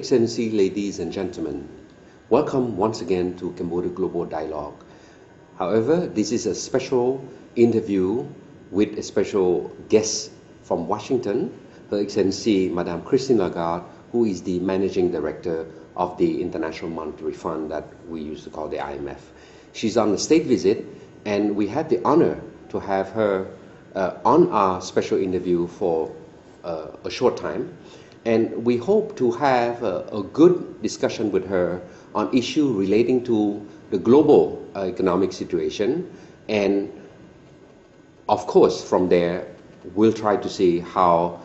Excellency, ladies and gentlemen, welcome once again to Cambodia Global Dialogue. However, this is a special interview with a special guest from Washington, Her Excellency Madame Christine Lagarde, who is the Managing Director of the International Monetary Fund that we used to call the IMF. She's on a state visit, and we had the honor to have her on our special interview for a short time. And we hope to have a good discussion with her on issues relating to the global economic situation. And of course, from there, we'll try to see how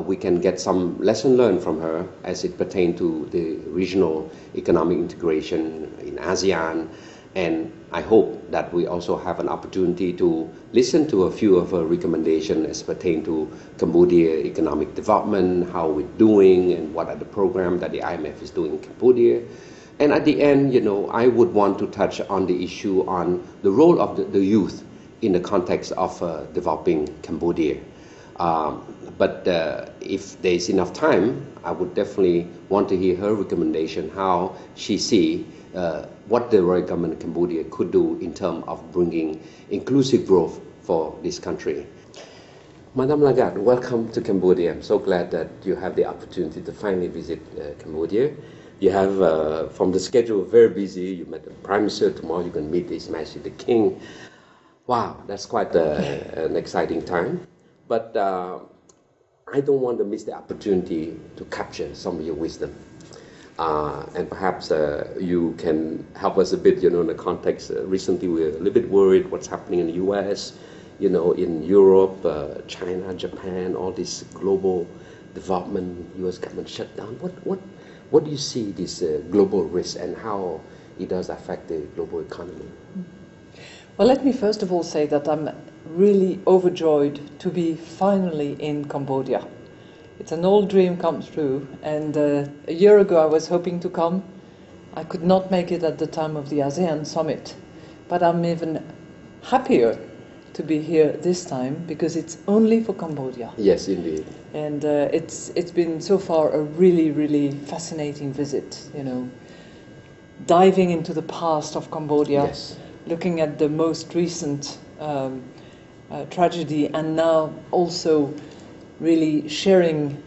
we can get some lesson learned from her as it pertains to the regional economic integration in ASEAN. And I hope that we also have an opportunity to listen to a few of her recommendations as pertain to Cambodia economic development, how we're doing, and what are the programs that the IMF is doing in Cambodia. And at the end, I would want to touch on the issue on the role of the youth in the context of developing Cambodia. But if there's enough time, I would definitely want to hear her recommendation, how she sees what the royal government of Cambodia could do in terms of bringing inclusive growth for this country. Madame Lagarde, welcome to Cambodia. I'm so glad that you have the opportunity to finally visit Cambodia. You have, from the schedule, very busy. You met the Prime Minister. Tomorrow you're going to meet His Majesty the King. Wow, that's quite an exciting time. But I don't want to miss the opportunity to capture some of your wisdom. And perhaps you can help us a bit, in the context. Recently, we're a little bit worried what's happening in the U.S., in Europe, China, Japan, all this global development, U.S. government shutdown. What do you see this global risk and how it does affect the global economy? Well, let me first of all say that I'm really overjoyed to be finally in Cambodia. It's an old dream come true, and a year ago I was hoping to come. I could not make it at the time of the ASEAN summit, but I'm even happier to be here this time because it's only for Cambodia. Yes, indeed. And it's been so far a really, really fascinating visit, diving into the past of Cambodia, yes, looking at the most recent tragedy, and now also really sharing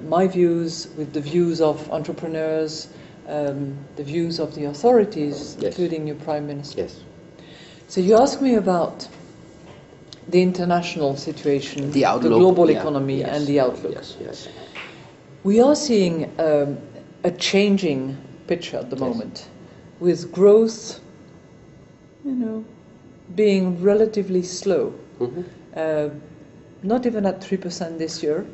my views with the views of entrepreneurs, the views of the authorities, yes, including your Prime Minister. Yes. So you asked me about the international situation, the outlook, the global economy, yes, and the outlook. Yes, yes. We are seeing a changing picture at the moment, with growth, being relatively slow. Mm-hmm. Not even at 3% this year,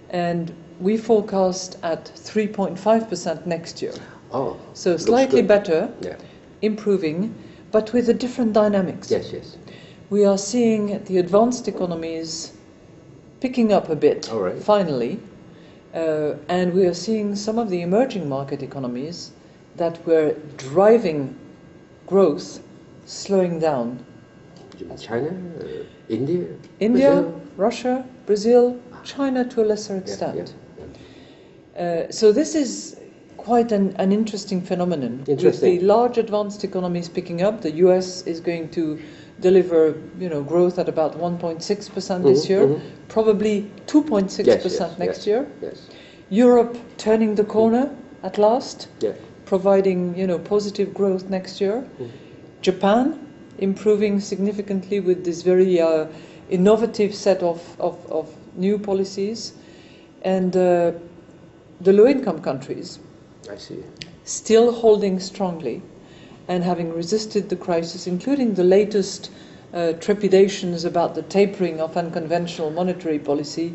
and we forecast at 3.5% next year. Oh, so slightly better, yeah, improving, but with a different dynamics. Yes, yes. We are seeing the advanced economies picking up a bit, all right, finally, and we are seeing some of the emerging market economies that were driving growth slowing down. China, India, Brazil. Russia, Brazil, China to a lesser extent. So this is quite an interesting phenomenon. With the large advanced economies picking up, the US is going to deliver, growth at about 1.6% this year, probably 2.6% next year. Yes. Europe turning the corner at last, providing, positive growth next year. Japan improving significantly with this very innovative set of new policies, and the low-income countries still holding strongly and having resisted the crisis, including the latest trepidations about the tapering of unconventional monetary policy,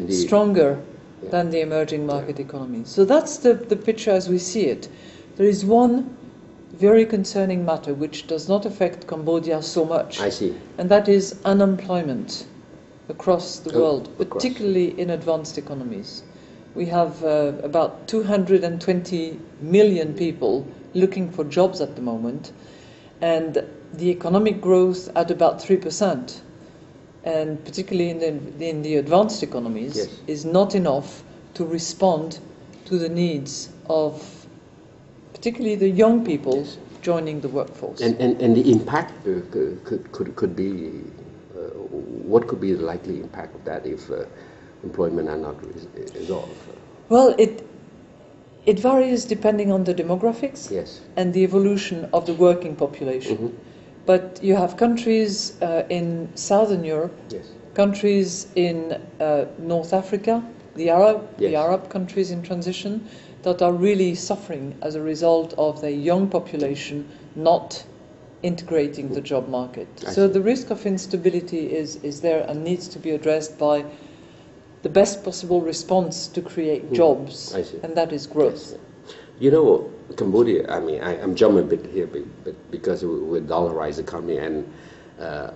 stronger than the emerging market economies. So that's the picture as we see it. There is one very concerning matter which does not affect Cambodia so much. I see. And that is unemployment across the world, particularly in advanced economies. We have about 220 million people looking for jobs at the moment, and the economic growth at about 3%, and particularly in the advanced economies, is not enough to respond to the needs of particularly the young people joining the workforce. And the impact could be, what could be the likely impact of that if employment are not resolved? Well, it varies depending on the demographics and the evolution of the working population. But you have countries in Southern Europe, countries in North Africa, the Arab countries in transition, that are really suffering as a result of the young population not integrating the job market. So the risk of instability is there and needs to be addressed by the best possible response to create jobs, and that is growth. You know, Cambodia, I mean, I'm jumping a bit here, but because we're dollarized economy, and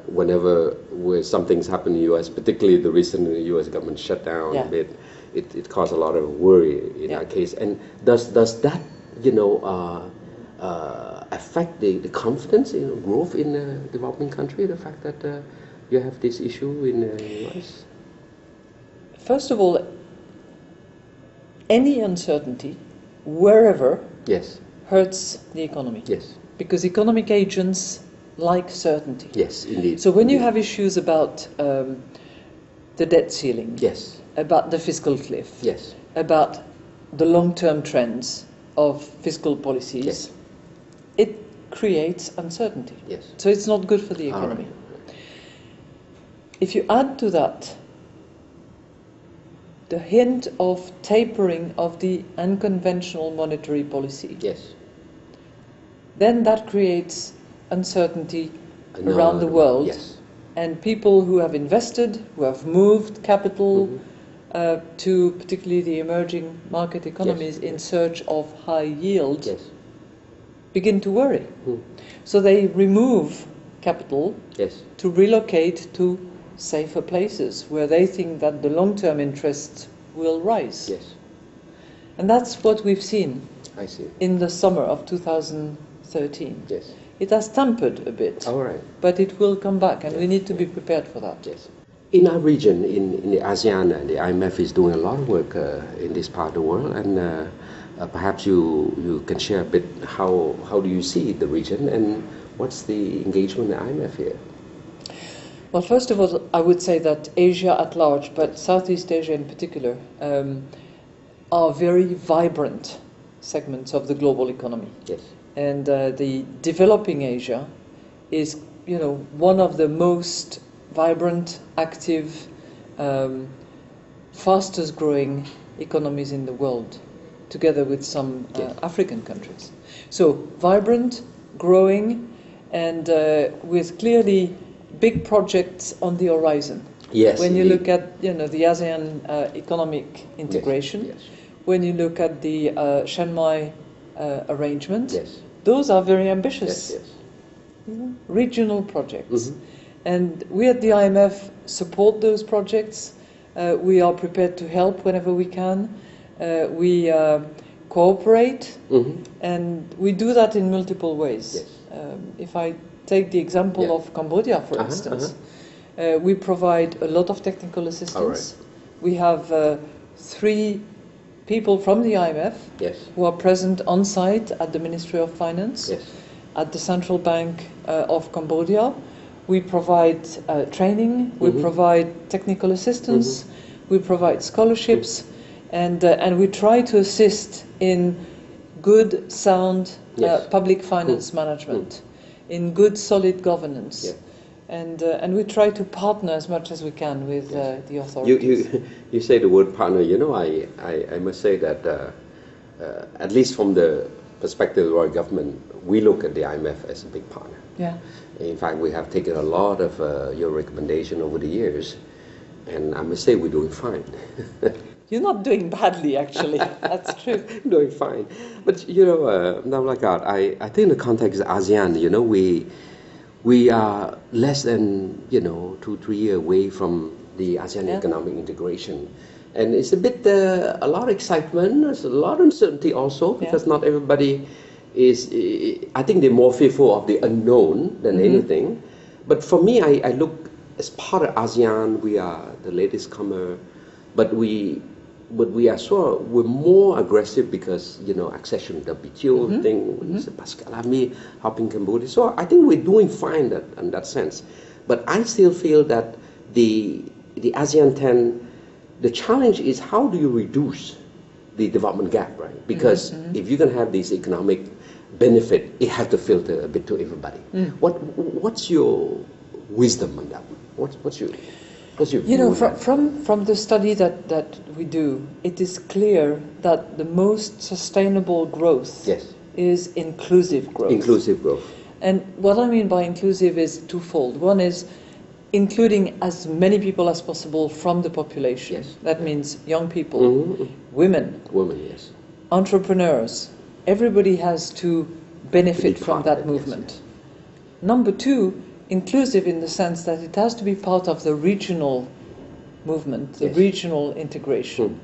whenever something's happened in the U.S., particularly the recent U.S. government shutdown a bit, it caused a lot of worry in our case. And does that, you know, affect the confidence in growth in a developing country, the fact that you have this issue in the U.S.? First of all, any uncertainty, wherever, hurts the economy. Because economic agents like certainty. Yes, indeed. So when you have issues about the debt ceiling, about the fiscal cliff, about the long-term trends of fiscal policies, it creates uncertainty. So it's not good for the economy. If you add to that the hint of tapering of the unconventional monetary policy, then that creates uncertainty around the world, and people who have invested, who have moved capital to particularly the emerging market economies in search of high yield, begin to worry. So they remove capital to relocate to safer places where they think that the long-term interests will rise. And that's what we've seen in the summer of 2013. It has tempered a bit, but it will come back, and we need to be prepared for that. In our region, in the ASEAN, the IMF is doing a lot of work in this part of the world, and perhaps you can share a bit how do you see the region, and what's the engagement of the IMF here? Well, first of all, I would say that Asia at large, but Southeast Asia in particular, are very vibrant segments of the global economy. And the developing Asia is, you know, one of the most vibrant, active, fastest growing economies in the world, together with some African countries. So vibrant, growing, and with clearly big projects on the horizon. When you look at, you know, the ASEAN economic integration, when you look at the Chiang Mai arrangement, those are very ambitious regional projects. And we at the IMF support those projects. We are prepared to help whenever we can. We cooperate, and we do that in multiple ways. If I take the example of Cambodia, for instance, we provide a lot of technical assistance. We have 3 people from the IMF who are present on site at the Ministry of Finance, at the Central Bank of Cambodia. We provide training, we provide technical assistance, we provide scholarships, and we try to assist in good, sound public finance management, in good, solid governance. And we try to partner as much as we can with the authorities. You say the word partner. You know, I must say that at least from the perspective of our government, we look at the IMF as a big partner. In fact, we have taken a lot of your recommendation over the years, and I must say we're doing fine. You're not doing badly, actually. That's true. Doing fine. But, you know, now Lagarde, I think in the context of ASEAN, you know, we are less than, 2-3 years away from the ASEAN economic integration. And it's a bit, a lot of excitement, there's a lot of uncertainty also, because not everybody is, I think they're more fearful of the unknown than anything. But for me, I look, as part of ASEAN, we are the latest comer, but we we are we're more aggressive because, you know, accession to the WTO thing, Mr. Pascal Lamy helping Cambodia. So I think we're doing fine in that sense. But I still feel that the ASEAN 10, the challenge is how do you reduce the development gap, right? Because if you're going to have this economic benefit, it has to filter a bit to everybody. What's your wisdom on that? What's your you know, from the study that we do, it is clear that the most sustainable growth is inclusive growth. Inclusive growth. And what I mean by inclusive is twofold. One is including as many people as possible from the population. Yes. That means young people, women, yes, entrepreneurs. Everybody has to benefit from that movement. Yes. Number two, inclusive in the sense that it has to be part of the regional movement, the regional integration.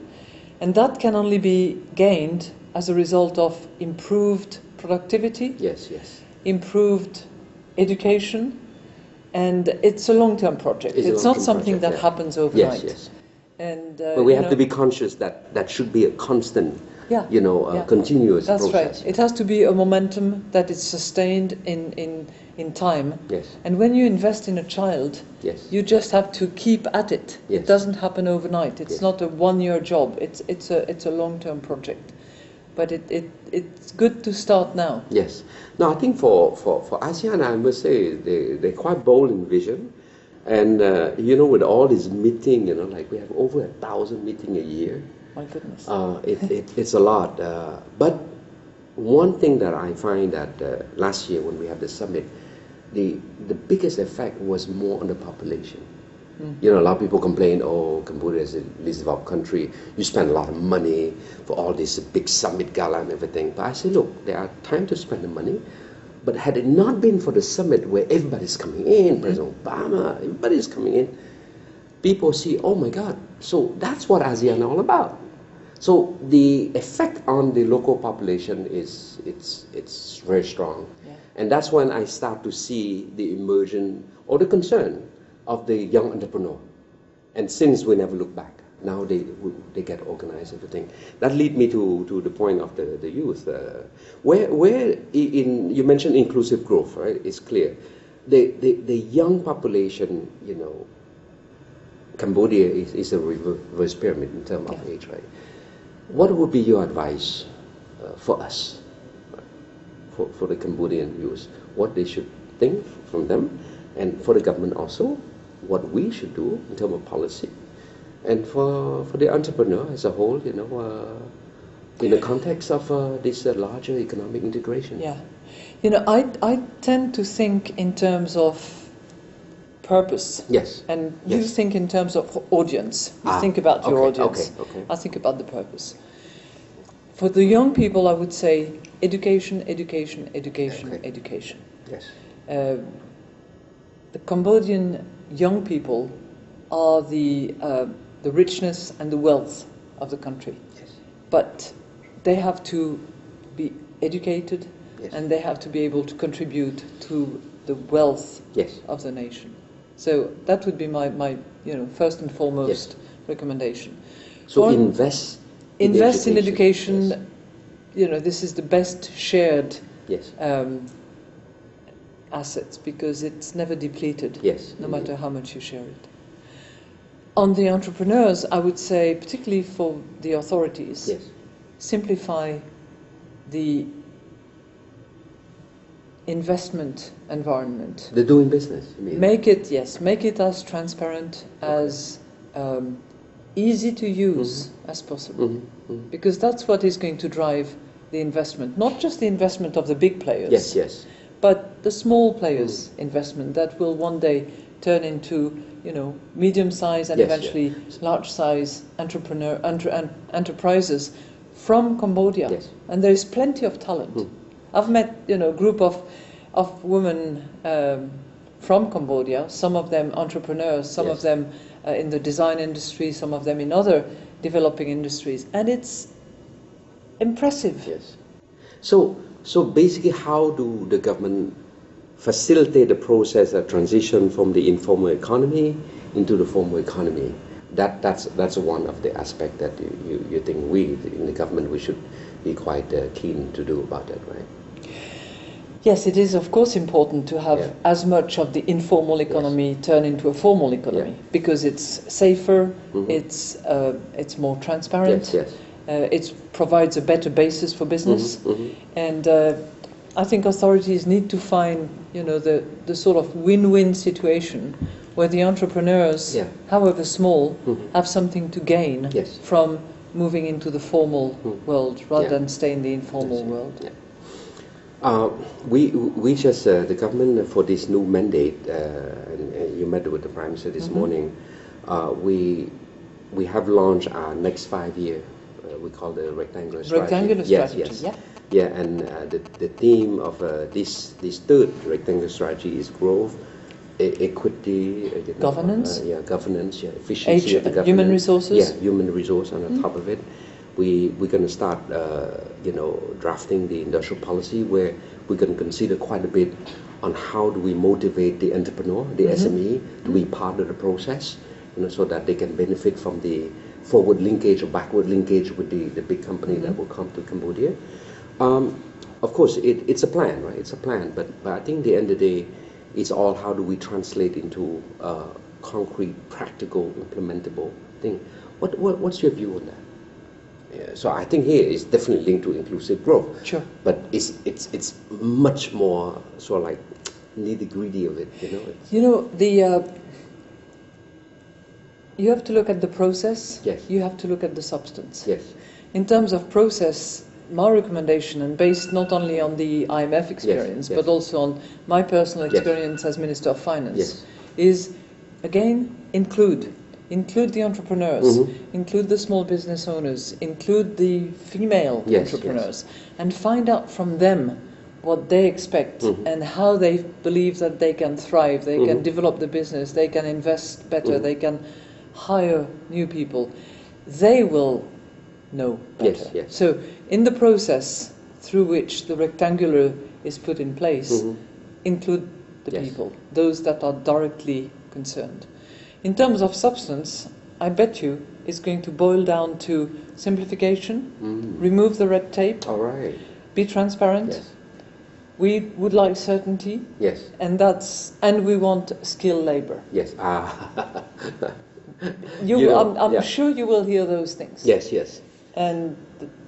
And that can only be gained as a result of improved productivity, improved education, and it's a long-term project. It's not something that happens overnight. And, but we have to be conscious that should be a constant, continuous process. That's right. It has to be a momentum that is sustained in time. And when you invest in a child, you just have to keep at it. It doesn't happen overnight. It's not a one-year job. It's a long-term project. But it's good to start now. Yes. Now, I think for ASEAN, I must say, they're quite bold in vision. And, with all this meeting, like we have over 1,000 meetings a year. My goodness. It's a lot. But one thing that I find that last year when we had the summit, the biggest effect was more on the population. A lot of people complain, oh, Cambodia is a least developed country. You spend a lot of money for all this big summit gala and everything. But I say, look, there are time to spend the money. But had it not been for the summit where everybody's coming in, President Obama, everybody's coming in, people see, oh my God, so that's what ASEAN is all about. So the effect on the local population it's very strong. And that's when I start to see the emergence or the concern of the young entrepreneur. And since we never look back, now they get organized, everything. That lead me to the point of the youth. You mentioned inclusive growth, right? It's clear. The young population, Cambodia is a reverse pyramid in terms of age, right? What would be your advice for us, for the Cambodian youth? What they should think from them, and for the government also, what we should do in terms of policy, and for the entrepreneur as a whole, in the context of this larger economic integration. Yeah, I tend to think in terms of purpose. Yes. And you think in terms of audience. You think about your audience. Okay. I think about the purpose. For the young people, I would say education, education, education, education. Yes. The Cambodian young people are the richness and the wealth of the country. Yes. But they have to be educated, and they have to be able to contribute to the wealth of the nation. So that would be my first and foremost recommendation. So invest in education. This is the best shared assets, because it's never depleted, no matter how much you share it. On the entrepreneurs, I would say, particularly for the authorities, simplify the investment environment. The doing business, you mean? Make it as transparent, as easy to use as possible, because that's what is going to drive the investment, not just the investment of the big players, but the small players' investment that will one day turn into medium-sized and eventually large-size enterprises from Cambodia. And there is plenty of talent. I've met a group of women from Cambodia, some of them entrepreneurs, some of them in the design industry, some of them in other developing industries, and it's impressive. So basically, how do the government facilitate the process of transition from the informal economy into the formal economy? That's one of the aspects that you think we in the government we should be quite keen to do about that, right? Yes, it is of course important to have as much of the informal economy turn into a formal economy because it's safer, it's more transparent, it provides a better basis for business, and I think authorities need to find, you know, the sort of win-win situation where the entrepreneurs, however small, have something to gain from moving into the formal world rather than stay in the informal world. We just, the government for this new mandate, and you met with the Prime Minister this morning, we have launched our next 5-year, we call the rectangular strategy. Rectangular strategy, yeah, and the theme of this third rectangular strategy is growth, equity, governance, efficiency of the government, human resources, human resource on the top of it. We're going to start, drafting the industrial policy where we're going to consider quite a bit on how do we motivate the entrepreneur, the SME, to be part of the process, so that they can benefit from the forward linkage or backward linkage with the big company that will come to Cambodia. Of course, it's a plan, right? It's a plan, but I think at the end of the day, it's all how do we translate into concrete, practical, implementable thing. What's your view on that? So I think here is definitely linked to inclusive growth. Sure. But it's much more sort of like nitty-gritty of it, you have to look at the process. Yes. You have to look at the substance. Yes. In terms of process, my recommendation, and based not only on the IMF experience, but also on my personal experience as Minister of Finance, is again include the entrepreneurs, include the small business owners, include the female entrepreneurs, and find out from them what they expect and how they believe that they can thrive, they can develop the business, they can invest better, they can hire new people. They will know better. So in the process through which the rectangular is put in place, include the people, those that are directly concerned. In terms of substance, I bet you it's going to boil down to simplification, remove the red tape, be transparent. We would like certainty, and we want skilled labor. I'm sure you will hear those things. And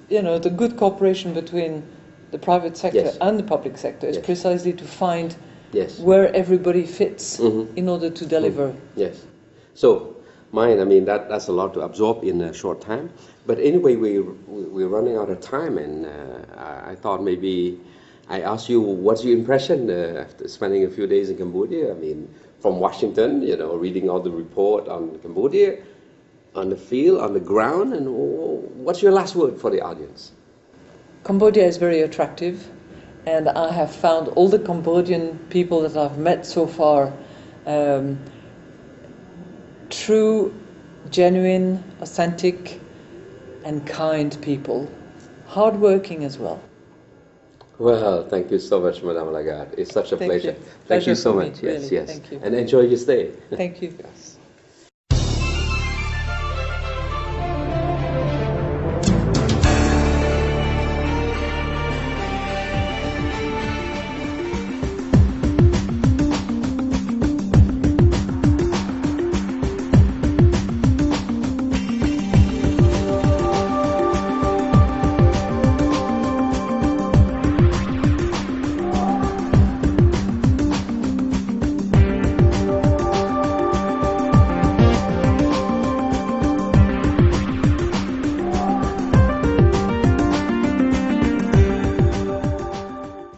the good cooperation between the private sector and the public sector is precisely to find where everybody fits in order to deliver. So, that's a lot to absorb in a short time. But anyway, we're running out of time, and I thought maybe I ask you, what's your impression after spending a few days in Cambodia? From Washington, reading all the report on Cambodia, on the field, on the ground, and what's your last word for the audience? Cambodia is very attractive, and I have found all the Cambodian people that I've met so far true, genuine, authentic, and kind people, hardworking as well. Well, thank you so much, Madame Lagarde. It's such a pleasure. Thank you so much. Really. Thank you. And enjoy your stay. Thank you. Yes.